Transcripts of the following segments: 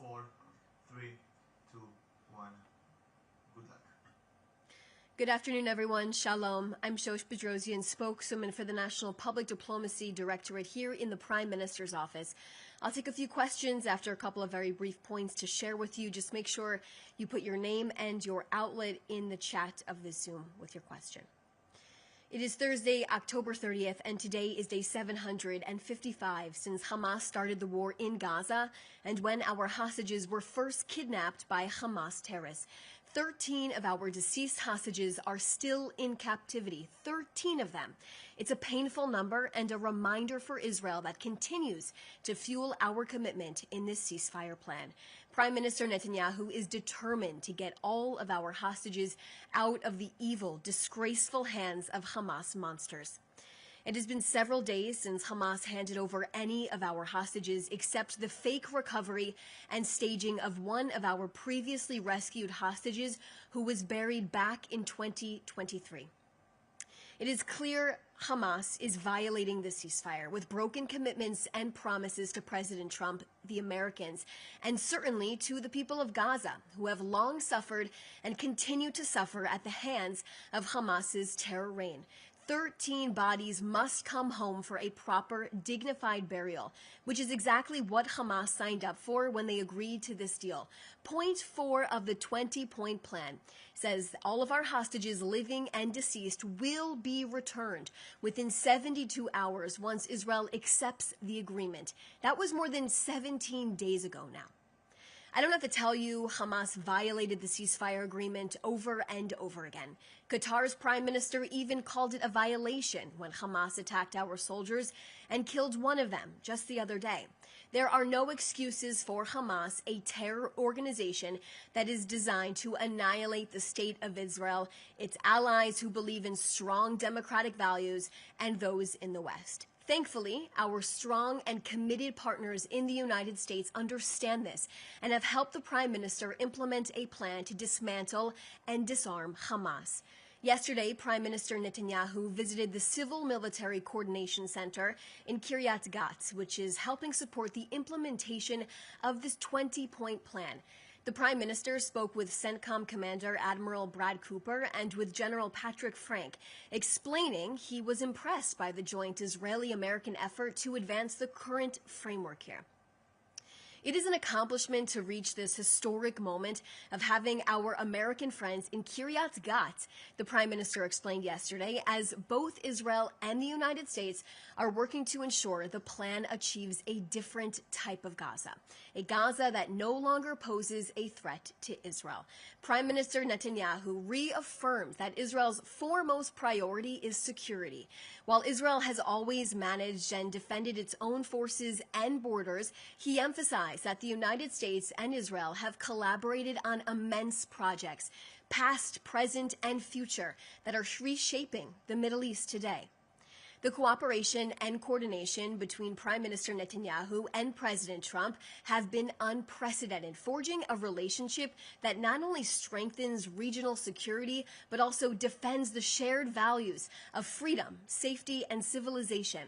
4, 3, 2, 1. Good luck. Good afternoon, everyone. Shalom. I'm Shosh Bedrosian, spokeswoman for the National Public Diplomacy Directorate here in the Prime Minister's office. I'll take a few questions after a couple of very brief points to share with you. Just make sure you put your name and your outlet in the chat of this Zoom with your question. It is Thursday, October 30th, and today is day 755 since Hamas started the war in Gaza and when our hostages were first kidnapped by Hamas terrorists. 13 of our deceased hostages are still in captivity, 13 of them. It's a painful number and a reminder for Israel that continues to fuel our commitment in this ceasefire plan. Prime Minister Netanyahu is determined to get all of our hostages out of the evil, disgraceful hands of Hamas monsters. It has been several days since Hamas handed over any of our hostages except the fake recovery and staging of one of our previously rescued hostages who was buried back in 2023. It is clear Hamas is violating the ceasefire with broken commitments and promises to President Trump, the Americans, and certainly to the people of Gaza, who have long suffered and continue to suffer at the hands of Hamas's terror reign. 13 bodies must come home for a proper, dignified burial, which is exactly what Hamas signed up for when they agreed to this deal. Point 4 of the 20-point plan says all of our hostages, living and deceased, will be returned within 72 hours once Israel accepts the agreement. That was more than 17 days ago now. I don't have to tell you Hamas violated the ceasefire agreement over and over again. Qatar's prime minister even called it a violation when Hamas attacked our soldiers and killed one of them just the other day. There are no excuses for Hamas, a terror organization that is designed to annihilate the state of Israel, its allies who believe in strong democratic values, and those in the West. Thankfully, our strong and committed partners in the United States understand this and have helped the Prime Minister implement a plan to dismantle and disarm Hamas. Yesterday, Prime Minister Netanyahu visited the Civil Military Coordination Center in Kiryat Gat, which is helping support the implementation of this 20-point plan. The Prime Minister spoke with CENTCOM Commander Admiral Brad Cooper and with General Patrick Frank, explaining he was impressed by the joint Israeli-American effort to advance the current framework here. It is an accomplishment to reach this historic moment of having our American friends in Kiryat Gat, the Prime Minister explained yesterday, as both Israel and the United States are working to ensure the plan achieves a different type of Gaza, a Gaza that no longer poses a threat to Israel. Prime Minister Netanyahu reaffirmed that Israel's foremost priority is security. While Israel has always managed and defended its own forces and borders, he emphasized that the United States and Israel have collaborated on immense projects, past, present, and future, that are reshaping the Middle East today. The cooperation and coordination between Prime Minister Netanyahu and President Trump have been unprecedented, forging a relationship that not only strengthens regional security, but also defends the shared values of freedom, safety, and civilization.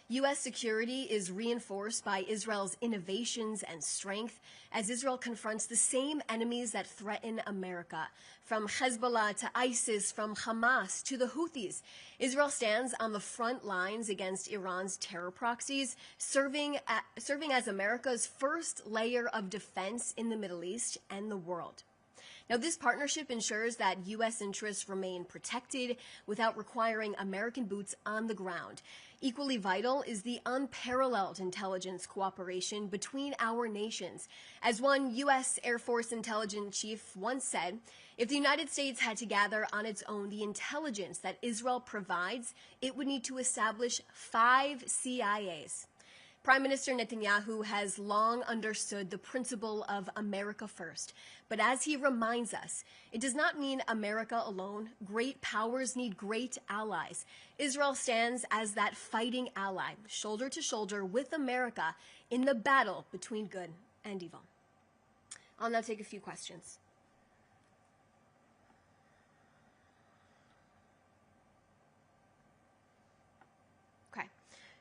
U.S. security is reinforced by Israel's innovations and strength as Israel confronts the same enemies that threaten America. From Hezbollah to ISIS, from Hamas to the Houthis, Israel stands on the front lines against Iran's terror proxies, serving as America's first layer of defense in the Middle East and the world. Now, this partnership ensures that U.S. interests remain protected without requiring American boots on the ground. Equally vital is the unparalleled intelligence cooperation between our nations. As one U.S. Air Force intelligence chief once said, if the United States had to gather on its own the intelligence that Israel provides, it would need to establish 5 CIAs. Prime Minister Netanyahu has long understood the principle of America first. But as he reminds us, it does not mean America alone. Great powers need great allies. Israel stands as that fighting ally, shoulder to shoulder with America in the battle between good and evil. I'll now take a few questions.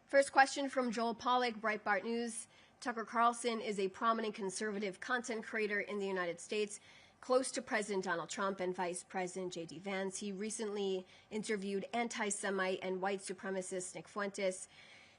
First question from Joel Pollack, Breitbart News. Tucker Carlson is a prominent conservative content creator in the United States, close to President Donald Trump and Vice President J.D. Vance. He recently interviewed anti-Semite and white supremacist Nick Fuentes.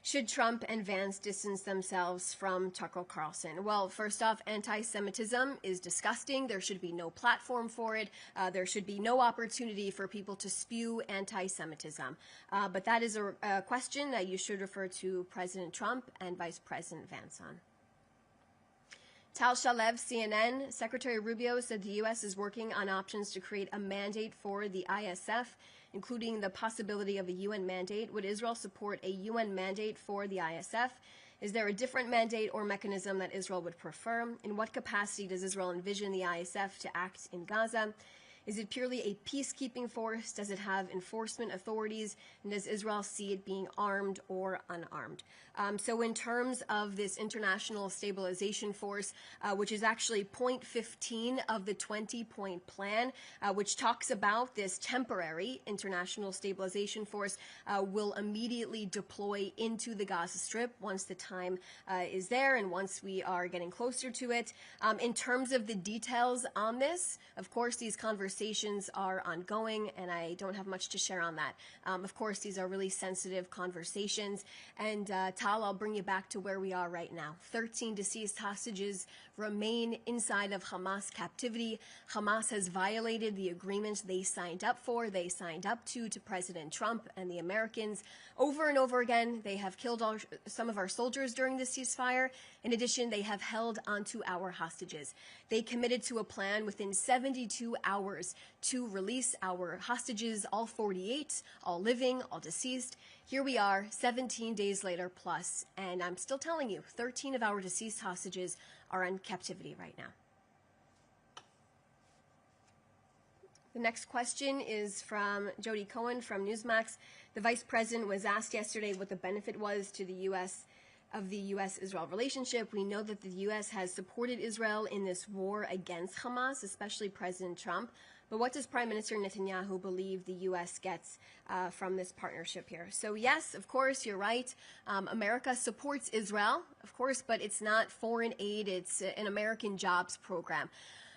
Should Trump and Vance distance themselves from Tucker Carlson? Well, first off, anti-Semitism is disgusting. There should be no platform for it. There should be no opportunity for people to spew anti-Semitism. But that is a question that you should refer to President Trump and Vice President Vance on. Tal Shalev, CNN, Secretary Rubio said the U.S. is working on options to create a mandate for the ISF, including the possibility of a UN mandate. Would Israel support a UN mandate for the ISF? Is there a different mandate or mechanism that Israel would prefer? In what capacity does Israel envision the ISF to act in Gaza? Is it purely a peacekeeping force? Does it have enforcement authorities? And does Israel see it being armed or unarmed? So in terms of this international stabilization force, which is actually point 15 of the 20-point plan, which talks about this temporary international stabilization force will immediately deploy into the Gaza Strip once the time is there and once we are getting closer to it. In terms of the details on this, of course, these conversations are ongoing, and I don't have much to share on that. Of course, these are really sensitive conversations. And Tal, I'll bring you back to where we are right now. 13 deceased hostages remain inside of Hamas captivity. Hamas has violated the agreement they signed up for. They signed up to President Trump and the Americans. Over and over again, they have killed some of our soldiers during the ceasefire. In addition, they have held onto our hostages. They committed to a plan within 72 hours to release our hostages, all 48, all living, all deceased. Here we are, 17 days later plus, and I'm still telling you, 13 of our deceased hostages are in captivity right now. The next question is from Jody Cohen from Newsmax. The vice president was asked yesterday what the benefit was to the U.S. of the U.S.-Israel relationship. We know that the U.S. has supported Israel in this war against Hamas, especially President Trump. But what does Prime Minister Netanyahu believe the U.S. gets from this partnership here? So yes, of course, you're right. America supports Israel, of course, but it's not foreign aid. It's an American jobs program.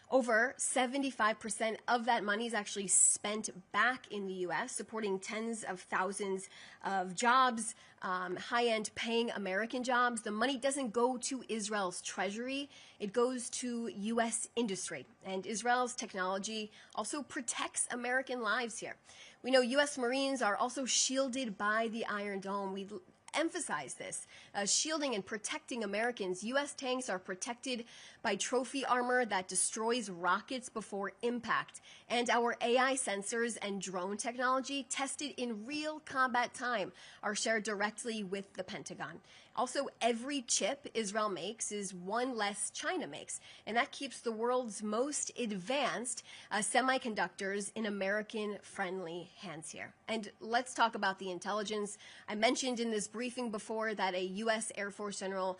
Over 75% of that money is actually spent back in the U.S., supporting tens of thousands of jobs, high-end paying American jobs. The money doesn't go to Israel's treasury. It goes to U.S. industry. And Israel's technology also protects American lives here. We know U.S. Marines are also shielded by the Iron Dome. We emphasize this, shielding and protecting Americans. U.S. tanks are protected by trophy armor that destroys rockets before impact. And our AI sensors and drone technology, tested in real combat time, are shared directly with the Pentagon. Also, every chip Israel makes is one less China makes, and that keeps the world's most advanced semiconductors in American-friendly hands here. And let's talk about the intelligence. I mentioned in this briefing before that a U.S. Air Force general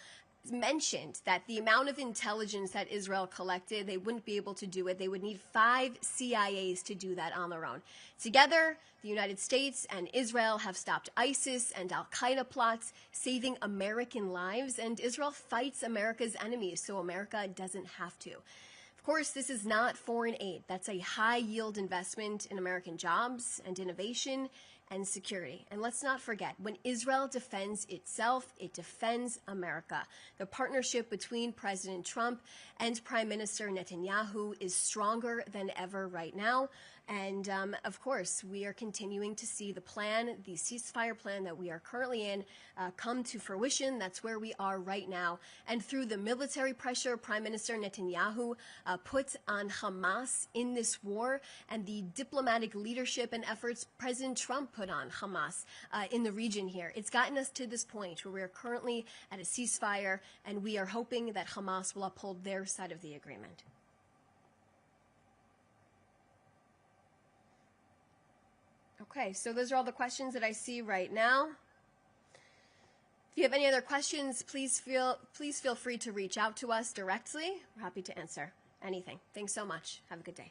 mentioned that the amount of intelligence that Israel collected, they wouldn't be able to do it. They would need 5 CIAs to do that on their own. Together, the United States and Israel have stopped ISIS and al-Qaeda plots, saving American lives, and Israel fights America's enemies so America doesn't have to. Of course, this is not foreign aid. That's a high-yield investment in American jobs and innovation and security. And let's not forget, when Israel defends itself, it defends America. The partnership between President Trump and Prime Minister Netanyahu is stronger than ever right now. And of course, we are continuing to see the plan, the ceasefire plan that we are currently in, come to fruition. That's where we are right now. And through the military pressure Prime Minister Netanyahu put on Hamas in this war, and the diplomatic leadership and efforts President Trump put on Hamas in the region here, it's gotten us to this point where we are currently at a ceasefire, and we are hoping that Hamas will uphold their side of the agreement. Okay, so those are all the questions that I see right now. If you have any other questions, please feel free to reach out to us directly. We're happy to answer anything. Thanks so much. Have a good day.